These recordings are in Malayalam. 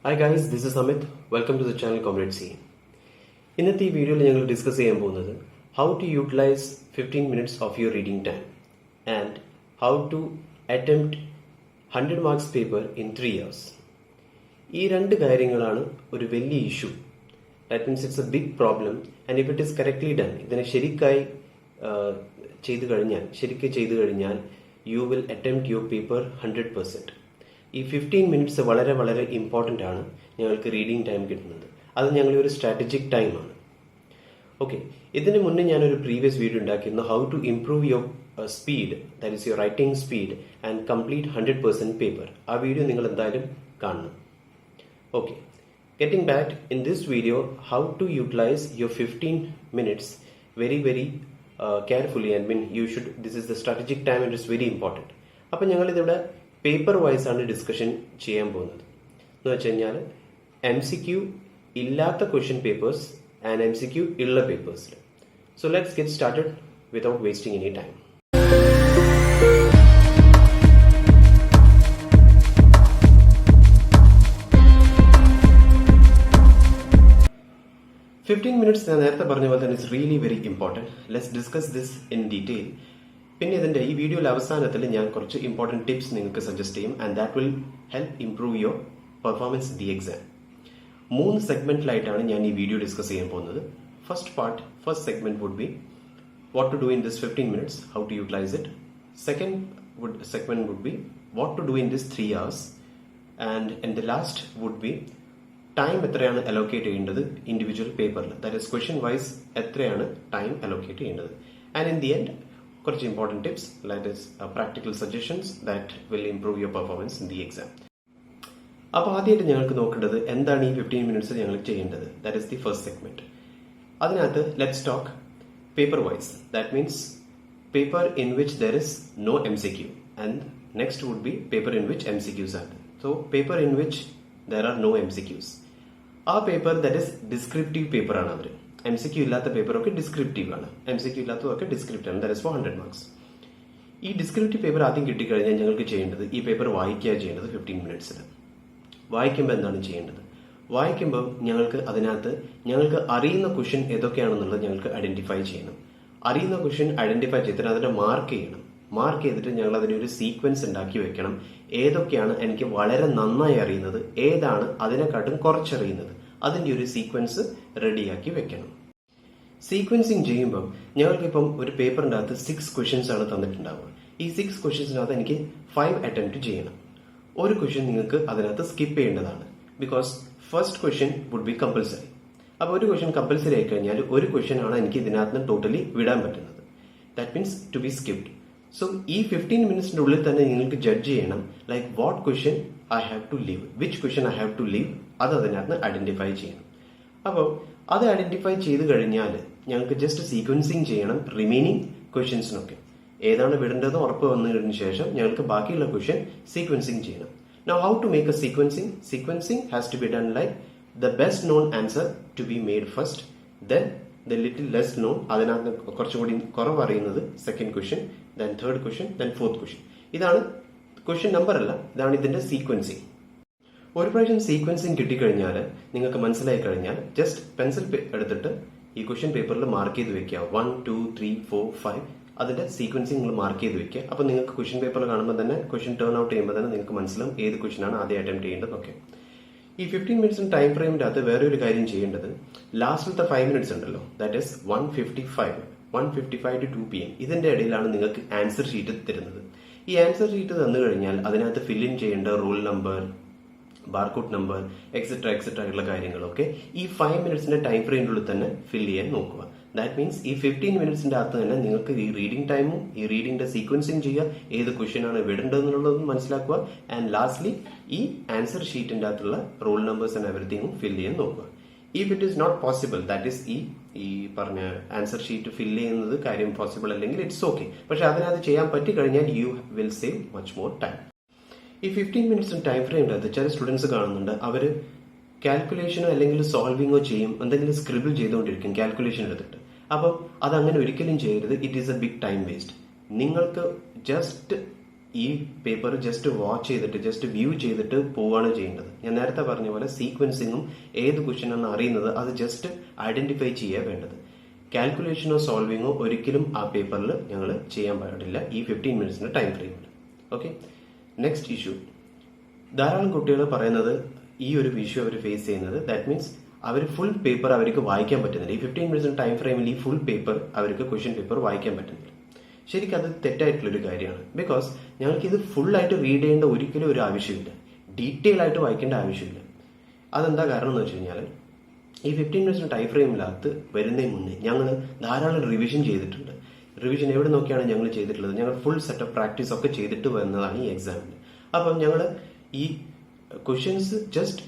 Hi guys, this is Amit. Welcome to the channel ComradeCA. ഇന്നത്തെ ഈ വീഡിയോയിൽ ഞങ്ങൾ ഡിസ്കസ് ചെയ്യാൻ പോകുന്നത് how to utilize 15 minutes of your reading time and how to attempt 100 marks paper in 3 years. ഈ രണ്ട് കാര്യങ്ങളാണ് ഒരു വലിയ issue. That means it's a big problem and if it is correctly done, ഇതിനെ ശരിക്കായി ചെയ്തു കഴിഞ്ഞാൽ you will attempt your paper 100%. ഈ 15 minutes വളരെ വളരെ ഇമ്പോർട്ടൻ്റ് ആണ് ഞങ്ങൾക്ക് റീഡിംഗ് ടൈം കിട്ടുന്നത്. അത് ഞങ്ങളുടെ ഒരു സ്ട്രാറ്റജിക് ടൈമാണ്. ഓക്കെ, ഇതിന് മുന്നേ ഞാനൊരു പ്രീവിയസ് വീഡിയോ ഉണ്ടാക്കിയിരുന്നു how to improve your speed, that is your writing speed and complete 100% paper. ആ വീഡിയോ നിങ്ങൾ എന്തായാലും കാണണം. Okay, getting back in this video, how to utilize your 15 minutes very carefully. I mean, this is the strategic time and it's very important. അപ്പോൾ ഞങ്ങളിതിവിടെ പേപ്പർ വൈസ് ആണ് ഡിസ്കഷൻ ചെയ്യാൻ പോകുന്നത്. എന്ന് വെച്ച് കഴിഞ്ഞാൽ MCQ ഇല്ലാത്ത ക്വസ്റ്റ്യൻ പേപ്പേഴ്സ് ആൻഡ് MCQ ഉള്ള പേപ്പേഴ്സിൽ. So let's get started without wasting any time. Fifteen minutes ഞാൻ നേരത്തെ പറഞ്ഞ പോലെ തന്നെ it's really very important. Let's discuss this in detail. പിന്നെ ഇതിന്റെ ഈ വീഡിയോയുടെ അവസാനത്തിൽ ഞാൻ കുറച്ച് ഇമ്പോർട്ടൻറ്റ് ടിപ്സ് നിങ്ങൾക്ക് സജസ്റ്റ് ചെയ്യും and that will help improve your performance in the exam. 3 സെഗ്മെന്റിലായിട്ടാണ് ഞാൻ ഈ വീഡിയോ ഡിസ്കസ് ചെയ്യാൻ പോകുന്നത്. First segment would be what to do in this 15 minutes, how to utilize it. Second segment would be what to do in this 3 hours. And the last would be time എത്രയാണ് അലോക്കേറ്റ് ചെയ്യേണ്ടത് ഇൻഡിവിജ്വൽ പേപ്പറിൽ, ദാറ്റ് ഇസ് ക്വസ്റ്റ്യൻ വൈസ് എത്രയാണ് ടൈം അലോക്കേറ്റ് ചെയ്യേണ്ടത്. ആൻഡ് ഇൻ ദി എൻഡ് കുറച്ച് important tips that is practical suggestions that will improve your performance in the exam. അപ്പോൾ ആദ്യമായിട്ട് ഞങ്ങൾക്ക് നോക്കേണ്ടത് എന്താണ് ഈ 15 minutes ഞങ്ങൾ ചെയ്യേണ്ടത്. That is the first segment. അതിനകത്ത് let's talk paper wise. That means paper in which there is no MCQ and next would be paper in which MCQs ആണ്. So paper in which there are no MCQs, ആ paper that is descriptive paper ആണ്. അവർ MCQ ഇല്ലാത്ത പേപ്പറൊക്കെ ഡിസ്ക്രിപ്റ്റീവ് ആണ്, MCQ ഇല്ലാത്തതൊക്കെ ഡിസ്ക്രിപ്റ്റീവ് ആണ്. That is for 100 marks. ഈ ഡിസ്ക്രിപ്റ്റീവ് പേപ്പർ ആദ്യം കിട്ടിക്കഴിഞ്ഞാൽ ഞങ്ങൾക്ക് ചെയ്യേണ്ടത് ഈ പേപ്പർ വായിക്കുക ചെയ്യേണ്ടത് 15 minutes. വായിക്കുമ്പോൾ എന്താണ് ചെയ്യേണ്ടത്? വായിക്കുമ്പോൾ ഞങ്ങൾക്ക് അറിയുന്ന ക്വസ്റ്റ്യൻ ഏതൊക്കെയാണെന്നുള്ളത് ഞങ്ങൾക്ക് ഐഡന്റിഫൈ ചെയ്യണം. അറിയുന്ന ക്വസ്റ്റ്യൻ ഐഡന്റിഫൈ ചെയ്തിട്ട് അതിനെ മാർക്ക് ചെയ്യണം. മാർക്ക് ചെയ്തിട്ട് ഞങ്ങൾ അതിനൊരു സീക്വൻസ് ഉണ്ടാക്കി വെക്കണം. ഏതൊക്കെയാണ് എനിക്ക് വളരെ നന്നായി അറിയുന്നത്, ഏതാണ് അതിനെക്കാട്ടും കുറച്ചറിയുന്നത്, അതിന്റെ ഒരു സീക്വൻസ് റെഡിയാക്കി വെക്കണം. സീക്വൻസിങ് ചെയ്യുമ്പോൾ ഞങ്ങൾക്കിപ്പം ഒരു പേപ്പറിൻ്റെ അകത്ത് 6 questions ആണ് തന്നിട്ടുണ്ടാവുക. ഈ 6 questionsനകത്ത് എനിക്ക് 5 attempt ചെയ്യണം. ഒരു ക്വസ്റ്റ്യൻ നിങ്ങൾക്ക് അതിനകത്ത് സ്കിപ്പ് ചെയ്യേണ്ടതാണ്. Because first question would be compulsory. അപ്പോൾ ഒരു ക്വസ്റ്റ്യൻ കമ്പൽസറി ആയി കഴിഞ്ഞാൽ ഒരു ക്വസ്റ്റ്യൻ ആണ് എനിക്ക് ഇതിനകത്ത് ടോട്ടലി വിടാൻ പറ്റുന്നത്. That means to be skipped. So ഈ 15 minutes ഉള്ളിൽ തന്നെ നിങ്ങൾക്ക് ജഡ്ജ് ചെയ്യണം like what question I have to leave, which question I have to leave, അത് അതിനകത്ത് ഐഡന്റിഫൈ ചെയ്യണം. അപ്പോൾ അത് ഐഡന്റിഫൈ ചെയ്ത് കഴിഞ്ഞാൽ ഞങ്ങൾക്ക് ജസ്റ്റ് സീക്വൻസിങ് ചെയ്യണം റിമൈനിങ് ക്വസ്റ്റ്യൻസിനൊക്കെ. ഏതാണ് വിടേണ്ടതെന്ന് ഉറപ്പ് വന്നതിന് ശേഷം ഞങ്ങൾക്ക് ബാക്കിയുള്ള ക്വസ്റ്റ്യൻ സീക്വൻസിങ് ചെയ്യണം. Now how to make a sequencing? Sequencing has to be done like the best known answer to be made first, then the little less known, അതിനകത്ത് കുറച്ചുകൂടി കുറവ് അറിയുന്നത് second question, then third question, then fourth question. ഇതാണ് ക്വസ്റ്റ്യൻ നമ്പർ അല്ല, ഇതാണ് ഇതിന്റെ സീക്വൻസിങ്. ഒരു പ്രാവശ്യം സീക്വൻസിങ് കിട്ടിക്കഴിഞ്ഞാൽ നിങ്ങൾക്ക് മനസ്സിലായി കഴിഞ്ഞാൽ ജസ്റ്റ് പെൻസിൽ എടുത്തിട്ട് ഈ ക്വസ്റ്റ്യൻ പേപ്പറിൽ മാർക്ക് ചെയ്ത് വെക്കുക. 1 2 3 4 5 അതിന്റെ സീക്വൻസിങ് നിങ്ങൾ മാർക്ക് ചെയ്ത് വെക്കുക. അപ്പോൾ നിങ്ങൾക്ക് ക്വസ്റ്റ്യൻ പേപ്പർ കാണുമ്പോൾ തന്നെ ക്വസ്റ്റ്യൻ ടേൺ ഔട്ട് ചെയ്യുമ്പോൾ തന്നെ നിങ്ങൾക്ക് മനസ്സിലാവും ഏത് ക്വസ്റ്റ്യൻ ആണ് ആദ്യം അറ്റംപ്റ്റ് ചെയ്യേണ്ടതൊക്കെ. ഈ 15 minutes ടൈം ഫ്രെയിമിന്റെ അകത്ത് വേറെ ഒരു കാര്യം ചെയ്യേണ്ടത്, ലാസ്റ്റിലത്തെ 5 minutes ഉണ്ടല്ലോ, ദാറ്റ് ഇസ് 1:55 to 2 PM. ഇതിന്റെ ഇടയിലാണ് നിങ്ങൾക്ക് ആൻസർ ഷീറ്റ് തരുന്നത്. ഈ ആൻസർ ഷീറ്റ് തന്നു കഴിഞ്ഞാൽ അതിനകത്ത് ഫിൽ ഇൻ ചെയ്യേണ്ട roll number, barcode number, etcetera ഉള്ള കാര്യങ്ങളൊക്കെ ഈ 5 minutes ടൈം ഫ്രെയിമിനുള്ളിൽ തന്നെ ഫിൽ ചെയ്യാൻ നോക്കുക. ദാറ്റ് മീൻസ് ഈ 15 minutes അകത്ത് തന്നെ നിങ്ങൾക്ക് ഈ റീഡിംഗ് ടൈമും ഈ റീഡിംഗിന്റെ സീക്വൻസിങ് ചെയ്യുക, ഏത് ക്വസ്റ്റ്യൻ ആണ് വിടേണ്ടതെന്നുള്ളതും മനസ്സിലാക്കുക. ആൻഡ് ലാസ്റ്റ്ലി ഈ ആൻസർ ഷീറ്റിന്റെ അകത്തുള്ള റോൾ നമ്പേഴ്സ് ആൻഡ് എവറിത്തിങ്ങും ഫിൽ ചെയ്യാൻ നോക്കുക. If it is not possible, that is ഈ പറഞ്ഞ ആൻസർ ഷീറ്റ് ഫിൽ ചെയ്യുന്നത് കാര്യം പോസിബിൾ അല്ലെങ്കിൽ ഇറ്റ്സ് ഓക്കെ. പക്ഷെ അതിനകത്ത് ചെയ്യാൻ പറ്റി കഴിഞ്ഞാൽ you will save much more time. ഈ 15 minutes ടൈം ഫ്രെയിമിന്റെ അകത്ത് ചില സ്റ്റുഡൻസ് കാണുന്നുണ്ട്, അവർ കാൽക്കുലേഷനോ അല്ലെങ്കിൽ സോൾവിങ്ങോ ചെയ്യും, എന്തെങ്കിലും സ്ക്രിബിൾ ചെയ്തുകൊണ്ടിരിക്കും കാൽക്കുലേഷൻ എടുത്തിട്ട്. അപ്പം അതങ്ങനെ ഒരിക്കലും ചെയ്യരുത്. It is a big time waste. നിങ്ങൾക്ക് ജസ്റ്റ് ഈ പേപ്പർ ജസ്റ്റ് വാച്ച് ചെയ്തിട്ട് ജസ്റ്റ് വ്യൂ ചെയ്തിട്ട് പോവുകയാണ് ചെയ്യേണ്ടത്. ഞാൻ നേരത്തെ പറഞ്ഞ പോലെ സീക്വൻസിങ്ങും ഏത് ക്വസ്റ്റ്യനാണ് അറിയുന്നത് അത് ജസ്റ്റ് ഐഡന്റിഫൈ ചെയ്യുക വേണ്ടത്. കാൽക്കുലേഷനോ സോൾവിങ്ങോ ഒരിക്കലും ആ പേപ്പറിൽ ഞങ്ങൾ ചെയ്യാൻ പാടില്ല ഈ 15 മിനിറ്റ്സിന്റെ ടൈം ഫ്രെയിമിൽ. Okay, next issue. ധാരാളം കുട്ടികൾ പറയുന്നത് ഈ ഒരു ഇഷ്യൂ അവർ ഫേസ് ചെയ്യുന്നത്, ദാറ്റ് മീൻസ് അവർ ഫുൾ പേപ്പർ അവർക്ക് വായിക്കാൻ പറ്റുന്നില്ല. ഈ 15 മിനിറ്റ്സിന്റെ ടൈം ഫ്രെയിമിൽ ഈ ഫുൾ പേപ്പർ അവർക്ക് ക്വസ്റ്റ്യൻ പേപ്പർ വായിക്കാൻ പറ്റുന്നില്ല. ശരിക്കും അത് തെറ്റായിട്ടുള്ളൊരു കാര്യമാണ്. ബിക്കോസ് ഞങ്ങൾക്ക് ഇത് ഫുൾ ആയിട്ട് റീഡ് ചെയ്യേണ്ട ഒരിക്കലും ഒരു ആവശ്യമില്ല, ഡീറ്റെയിൽ ആയിട്ട് വായിക്കേണ്ട ആവശ്യമില്ല. അതെന്താ കാരണം എന്ന് വെച്ച് കഴിഞ്ഞാൽ ഈ 15 മിനിറ്റ്സിന് ടൈം ഫ്രെയിമിനകത്ത് വരുന്നതിന് മുന്നേ ഞങ്ങൾ ധാരാളം റിവിഷൻ ചെയ്തിട്ടുണ്ട്. റിവിഷൻ എവിടെ നോക്കിയാണ് ഞങ്ങൾ ചെയ്തിട്ടുള്ളത്? ഞങ്ങൾ ഫുൾ സെറ്റ് ഓഫ് പ്രാക്ടീസ് ഒക്കെ ചെയ്തിട്ട് വരുന്നതാണ് ഈ എക്സാമിന്. അപ്പം ഞങ്ങൾ ഈ ക്വസ്റ്റ്യൻസ് ജസ്റ്റ്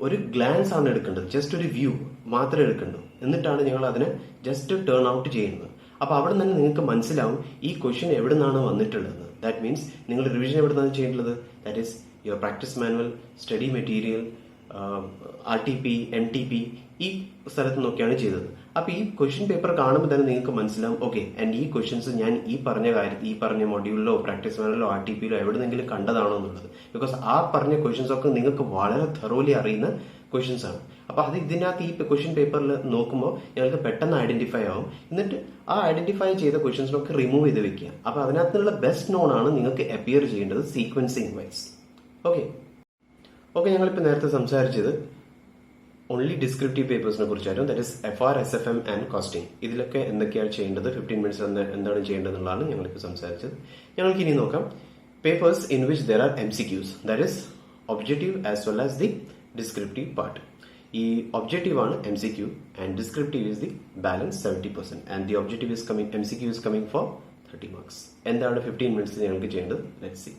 ഒരു ഗ്ലാൻസ് ആണ് എടുക്കേണ്ടത്, ജസ്റ്റ് ഒരു വ്യൂ മാത്രമേ എടുക്കേണ്ടൂ. എന്നിട്ടാണ് ഞങ്ങൾ അതിനെ ജസ്റ്റ് ടേൺ ഔട്ട് ചെയ്യുന്നത്. അപ്പൊ അവിടെ തന്നെ നിങ്ങൾക്ക് മനസ്സിലാവും ഈ ക്വസ്റ്റ്യൻ എവിടെ നിന്നാണ് വന്നിട്ടുള്ളത്. ദാറ്റ് മീൻസ് നിങ്ങൾ റിവിഷൻ എവിടെ നിന്നാണ് ചെയ്യേണ്ടത്? That is your practice manual, study material, RTP, MTP ഈ സ്ഥലത്ത് നോക്കിയാണ് ചെയ്തത്. അപ്പൊ ഈ ക്വസ്റ്റ്യൻ പേപ്പർ കാണുമ്പോൾ തന്നെ നിങ്ങൾക്ക് മനസ്സിലാവും, ഓക്കെ, ആൻഡ് ഈ ക്വസ്റ്റ്യൻസ് ഞാൻ ഈ പറഞ്ഞ മൊഡ്യൂളിലോ പ്രാക്ടീസ് മാനുവലോ RTPയിലോ എവിടെന്നെങ്കിലും കണ്ടതാണോ എന്നുള്ളത്. ബിക്കോസ് ആ പറഞ്ഞ ക്വസ്റ്റ്യൻസ് ഒക്കെ നിങ്ങൾക്ക് വളരെ thoroughly അറിയുന്ന ക്വസ്റ്റ്യൻസ് ആണ്. അപ്പൊ അത് ഇതിനകത്ത് ഈ ക്വസ്റ്റ്യൻ പേപ്പറിൽ നോക്കുമ്പോൾ ഞങ്ങൾക്ക് പെട്ടെന്ന് ഐഡന്റിഫൈ ആവും. എന്നിട്ട് ആ ഐഡന്റിഫൈ ചെയ്ത ക്വസ്റ്റ്യൻസിനൊക്കെ റിമൂവ് ചെയ്ത് വെക്കുക. അപ്പൊ അതിനകത്തുള്ള ബെസ്റ്റ് നോൺ ആണ് നിങ്ങൾക്ക് അപ്പിയർ ചെയ്യേണ്ടത് സീക്വൻസിങ് വൈസ്. ഓക്കെ, ഞങ്ങളിപ്പോൾ നേരത്തെ സംസാരിച്ചത് ഓൺലി ഡിസ്ക്രിപ്റ്റീവ് പേപ്പേഴ്സിനെ കുറിച്ചായിരുന്നു. That is FR, SFM and costing. ഇതിലൊക്കെ എന്തൊക്കെയാണ് ചെയ്യേണ്ടത്, 15 മിനിറ്റ്സ് എന്താണ് ചെയ്യേണ്ടതെന്നുള്ളതാണ് ഞങ്ങളിപ്പോൾ സംസാരിച്ചത്. ഞങ്ങൾക്ക് ഇനി നോക്കാം papers in which there are MCQs, that is objective as well as the descriptive part. ഈ ഒബ്ജക്റ്റീവ് ആണ് MCQ and descriptive is the balance 70% and the objective is coming, MCQ is coming for 30 marks. എന്താണ് 15 മിനിറ്റ്സ് ഞങ്ങൾക്ക് ചെയ്യേണ്ടത്? Let's see.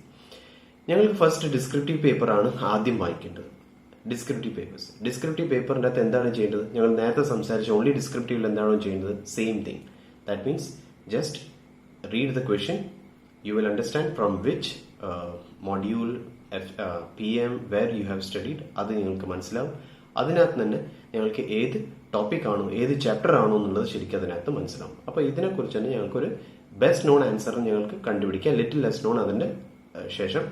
ഞങ്ങൾക്ക് ഫസ്റ്റ് ഡിസ്ക്രിപ്റ്റീവ് പേപ്പർ ആണ് ആദ്യം വായിക്കേണ്ടത്. ഡിസ്ക്രിപ്റ്റീവ് പേപ്പറിന്റെ അകത്ത് എന്താണ് ചെയ്യേണ്ടത്? ഞങ്ങൾ നേരത്തെ സംസാരിച്ച ഓൺലി ഡിസ്ക്രിപ്റ്റീവിൽ എന്താണോ ചെയ്യേണ്ടത്? Same thing. That means just read the question, you will understand from which module, PM, where you have studied, അത് നിങ്ങൾക്ക് മനസ്സിലാവും. അതിനകത്ത് തന്നെ ഞങ്ങൾക്ക് ഏത് ടോപ്പിക് ആണോ ഏത് ചാപ്റ്റർ ആണോ എന്നുള്ളത് ശരിക്കും അതിനകത്ത് മനസ്സിലാവും. അപ്പൊ ഇതിനെക്കുറിച്ച് തന്നെ ഞങ്ങൾക്കൊരു ബെസ്റ്റ് നോൺ ആൻസർ ഞങ്ങൾക്ക് കണ്ടുപിടിക്കാം. ലിറ്റിൽ ലെസ് നോൺ അതിന്റെ ശേഷം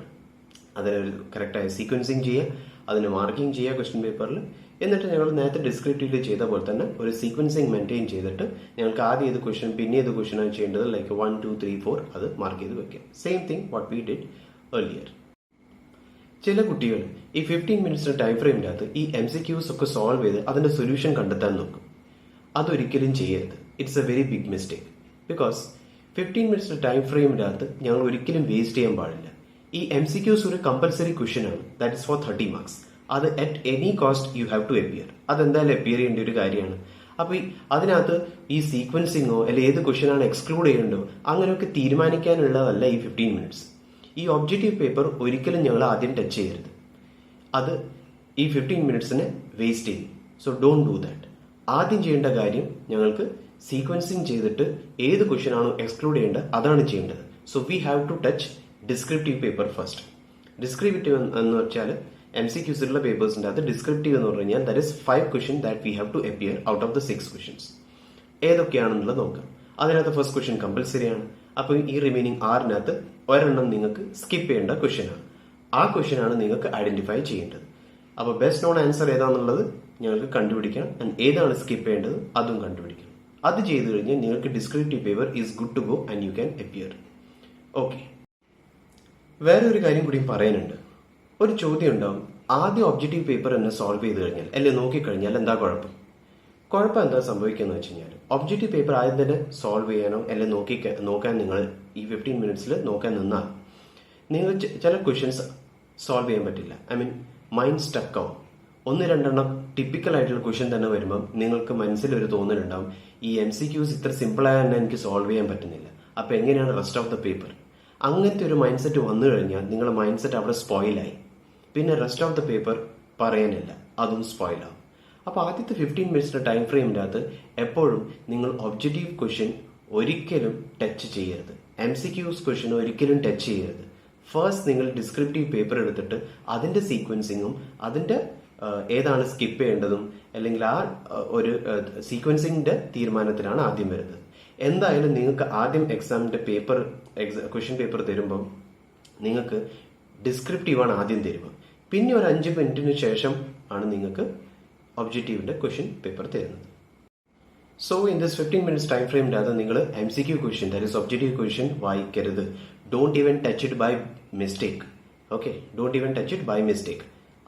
അതിനൊരു കറക്റ്റായ സീക്വൻസിങ് ചെയ്യുക, അതിന് മാർക്കിംഗ് ചെയ്യുക ക്വസ്റ്റ്യൻ പേപ്പറിൽ. എന്നിട്ട് ഞങ്ങൾ നേരത്തെ ഡിസ്ക്രിപ്റ്റീവിൽ ചെയ്ത പോലെ തന്നെ ഒരു സീക്വൻസിങ് മെയിൻറ്റെയിൻ ചെയ്തിട്ട് ഞങ്ങൾക്ക് ആദ്യം ഏത് ക്വസ്റ്റ്യൻ പിന്നെ ഏത് ക്വസ്റ്റ്യൻ ആണ് ചെയ്യേണ്ടത്, ലൈക്ക് 1, 2, 3, 4 അത് മാർക്ക് ചെയ്ത് വെക്കുക. Same thing what we did earlier. ചില കുട്ടികൾ ഈ 15 മിനിറ്റ്സിന്റെ ടൈം ഫ്രെയിമിന്റെ അകത്ത് ഈ MCQs ഒക്കെ സോൾവ് ചെയ്ത് അതിന്റെ സൊല്യൂഷൻ കണ്ടെത്താൻ നോക്കും. അതൊരിക്കലും ചെയ്യരുത്. It's a very big mistake. Because 15 മിനിറ്റ്സിന്റെ ടൈം ഫ്രെയിമിന്റെ അകത്ത് ഞങ്ങൾ ഒരിക്കലും വേസ്റ്റ് ചെയ്യാൻ പാടില്ല. ഈ MCQs ഒരു കമ്പൽസറി ക്വസ്റ്റ്യൻ ആണ്, ദാറ്റ് ഇസ് ഫോർ 30 മാർക്സ്. അത് at any cost you have to appear. അതെന്തായാലും അപ്പിയർ ചെയ്യേണ്ട ഒരു കാര്യമാണ്. അപ്പൊ അതിനകത്ത് ഈ സീക്വൻസിങ്ങോ അല്ലെ ഏത് ക്വസ്റ്റ്യൻ ആണ് എക്സ്ക്ലൂഡ് ചെയ്യേണ്ടോ അങ്ങനെയൊക്കെ തീരുമാനിക്കാനുള്ളതല്ല ഈ 15 മിനിറ്റ്സ്. ഈ ഒബ്ജക്റ്റീവ് പേപ്പർ ഒരിക്കലും ഞങ്ങൾ ആദ്യം ടച്ച് ചെയ്യരുത്. അത് ഈ 15 മിനിറ്റ്സിനെ വേസ്റ്റ് ചെയ്യും. So don't do that. ആദ്യം ചെയ്യേണ്ട കാര്യം ഞങ്ങൾക്ക് സീക്വൻസിങ് ചെയ്തിട്ട് ഏത് ക്വസ്റ്റ്യൻ ആണോ എക്സ്ക്ലൂഡ് ചെയ്യേണ്ടത് അതാണ് ചെയ്യേണ്ടത്. So we have to touch descriptive paper first. Descriptive എന്ന് വെച്ചാൽ MCQs ഉള്ള പേപ്പേഴ്സിന്റെ അത് ഡിസ്ക്രിപ്റ്റീവ് എന്ന് പറഞ്ഞു കഴിഞ്ഞാൽ that is 5 question that we have to appear out of the 6 questions. ഏതൊക്കെയാണെന്നുള്ളത് നോക്കാം. അതിനകത്ത് ഫസ്റ്റ് ക്വസ്റ്റ്യൻ കമ്പൽസറി ആണ്. അപ്പൊ ഈ റിമൈനിങ് 6-നകത്ത് ഒരെണ്ണം നിങ്ങൾക്ക് സ്കിപ്പ് ചെയ്യേണ്ട ക്വസ്റ്റ്യൻ ആണ്. ആ ക്വസ്റ്റ്യൻ ആണ് നിങ്ങൾക്ക് ഐഡന്റിഫൈ ചെയ്യേണ്ടത്. അപ്പൊ ബെസ്റ്റ് നോൺ ആൻസർ ഏതാണെന്നുള്ളത് ഞങ്ങൾക്ക് കണ്ടുപിടിക്കണം. ആൻഡ് ഏതാണ് സ്കിപ്പ് ചെയ്യേണ്ടത് അതും കണ്ടുപിടിക്കണം. അത് ചെയ്തു കഴിഞ്ഞാൽ നിങ്ങൾക്ക് descriptive paper is good to go and you can appear. Okay, വേറെ ഒരു കാര്യം കൂടി പറയാനുണ്ട്. ഒരു ചോദ്യം ഉണ്ടാവും, ആദ്യം ഒബ്ജക്റ്റീവ് പേപ്പർ തന്നെ സോൾവ് ചെയ്ത് കഴിഞ്ഞാൽ അല്ലെ നോക്കിക്കഴിഞ്ഞാൽ എന്താ കുഴപ്പം? കുഴപ്പം എന്താ സംഭവിക്കുന്നത് വെച്ച് കഴിഞ്ഞാൽ ഒബ്ജക്റ്റീവ് പേപ്പർ ആദ്യം തന്നെ സോൾവ് ചെയ്യാനോ അല്ലെ നോക്കാൻ നിങ്ങൾ ഈ 15 മിനിറ്റ്സിൽ നോക്കാൻ നിന്നാൽ നിങ്ങൾ ചില ക്വസ്റ്റ്യൻസ് സോൾവ് ചെയ്യാൻ പറ്റില്ല. ഐ മീൻ മൈൻഡ് സ്റ്റക്ക് ആവും. 1-2 ടിപ്പിക്കൽ ആയിട്ടുള്ള ക്വസ്റ്റ്യൻ തന്നെ വരുമ്പം നിങ്ങൾക്ക് മനസ്സിലൊരു തോന്നലുണ്ടാവും, ഈ MCQs ഇത്ര സിമ്പിളായ തന്നെ എനിക്ക് സോൾവ് ചെയ്യാൻ പറ്റുന്നില്ല. അപ്പൊ എങ്ങനെയാണ് റെസ്റ്റ് ഓഫ് ദ പേപ്പർ? അങ്ങനത്തെ ഒരു മൈൻഡ് സെറ്റ് വന്നു കഴിഞ്ഞാൽ നിങ്ങളുടെ മൈൻഡ് സെറ്റ് അവിടെ സ്പോയിലായി. പിന്നെ റെസ്റ്റ് ഓഫ് ദ പേപ്പർ പറയാനില്ല, അതും സ്പോയിലാവും. അപ്പൊ ആദ്യത്തെ 15 മിനിറ്റ്സിന്റെ ടൈം ഫ്രെയിമിന്റെ അകത്ത് എപ്പോഴും നിങ്ങൾ ഒബ്ജക്റ്റീവ് ക്വസ്റ്റ്യൻ ഒരിക്കലും ടച്ച് ചെയ്യരുത്. MCQs ക്വസ്റ്റ്യൻ ഒരിക്കലും ടച്ച് ചെയ്യരുത്. ഫസ്റ്റ് നിങ്ങൾ ഡിസ്ക്രിപ്റ്റീവ് പേപ്പർ എടുത്തിട്ട് അതിന്റെ സീക്വൻസിങ്ങും അതിന്റെ ഏതാണ് സ്കിപ്പ് ചെയ്യേണ്ടതും അല്ലെങ്കിൽ ആ ഒരു സീക്വൻസിങ്ങിന്റെ തീരുമാനത്തിലാണ് ആദ്യം വരുന്നത്. എന്തായാലും നിങ്ങൾക്ക് ആദ്യം എക്സാമിന്റെ പേപ്പർ ക്വസ്റ്റ്യൻ പേപ്പർ തരുമ്പോൾ നിങ്ങൾക്ക് ഡിസ്ക്രിപ്റ്റീവാണ് ആദ്യം തരുക. പിന്നെ ഒരു 5 മിനിറ്റിന് ശേഷം ആണ് നിങ്ങൾക്ക് ഒബ്ജക്റ്റീവിന്റെ ക്വസ്റ്റ്യൻ പേപ്പർ തരുന്നത്. So in this 15 minutes time ഫ്രെയിമിനകത്ത് നിങ്ങൾ MCQ question, that is objective question വായിക്കരുത്. Don't even touch it by mistake. Okay, don't even touch it by mistake.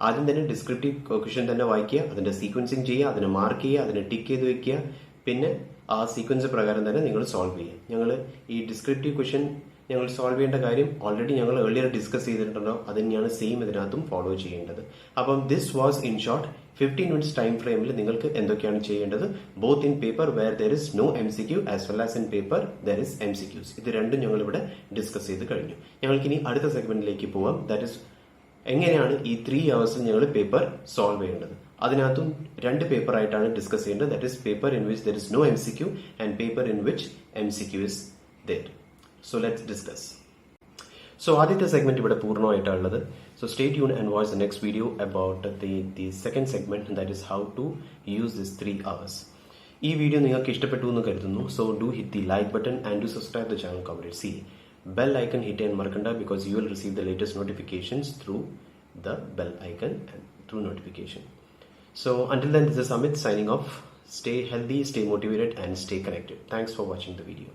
ആദ്യം തന്നെ ഡിസ്ക്രിപ്റ്റീവ് ക്വസ്റ്റ്യൻ തന്നെ വായിക്കുക, അതിന്റെ സീക്വൻസിങ് ചെയ്യുക, അതിനെ മാർക്ക് ചെയ്യുക, അതിനെ ടിക്ക് ചെയ്ത് വെക്കുക. പിന്നെ ആ സീക്വൻസ് പ്രകാരം തന്നെ നിങ്ങൾ സോൾവ് ചെയ്യുക. ഞങ്ങൾ ഈ ഡിസ്ക്രിപ്റ്റീവ് ക്വസ്റ്റ്യൻ ഞങ്ങൾ സോൾവ് ചെയ്യേണ്ട കാര്യം ഓൾറെഡി ഞങ്ങൾ ഏർലിയർ ഡിസ്കസ് ചെയ്തിട്ടുണ്ടോ, അത് തന്നെയാണ് സെയിം ഇതിനകത്തും ഫോളോ ചെയ്യേണ്ടത്. അപ്പം this was in short 15 minutes time ഫ്രെയിമിൽ നിങ്ങൾക്ക് എന്തൊക്കെയാണ് ചെയ്യേണ്ടത്, both in paper where there is no MCQ as well as in paper there is MCQs. ഇത് രണ്ടും ഞങ്ങൾ ഇവിടെ ഡിസ്കസ് ചെയ്ത് കഴിഞ്ഞു. ഞങ്ങൾക്കിനി അടുത്ത സെഗ്മെന്റിലേക്ക് പോവാം. ദാറ്റ് ഇസ് എങ്ങനെയാണ് ഈ 3 hours ഞങ്ങൾ പേപ്പർ സോൾവ് ചെയ്യേണ്ടത്. അതിനകത്തും 2 പേപ്പർ ആയിട്ടാണ് ഡിസ്കസ് ചെയ്യേണ്ടത്. That is paper in which there is no MCQ and paper in which MCQ is there. So let's discuss. So ആദ്യത്തെ സെഗ്മെന്റ് ഇവിടെ പൂർണ്ണമായിട്ടുള്ളത്. So stay tuned and watch the next video about the second segment, that is how to use this 3 hours. ഈ വീഡിയോ നിങ്ങൾക്ക് ഇഷ്ടപ്പെട്ടു എന്ന് കരുതുന്നു. So do hit the like button and do subscribe the channel ComradeCA. Bell icon hit and markanda because you will receive the latest notifications through the bell icon and through notification. So until then, this is Amit signing off. Stay healthy, stay motivated and stay connected. Thanks for watching the video.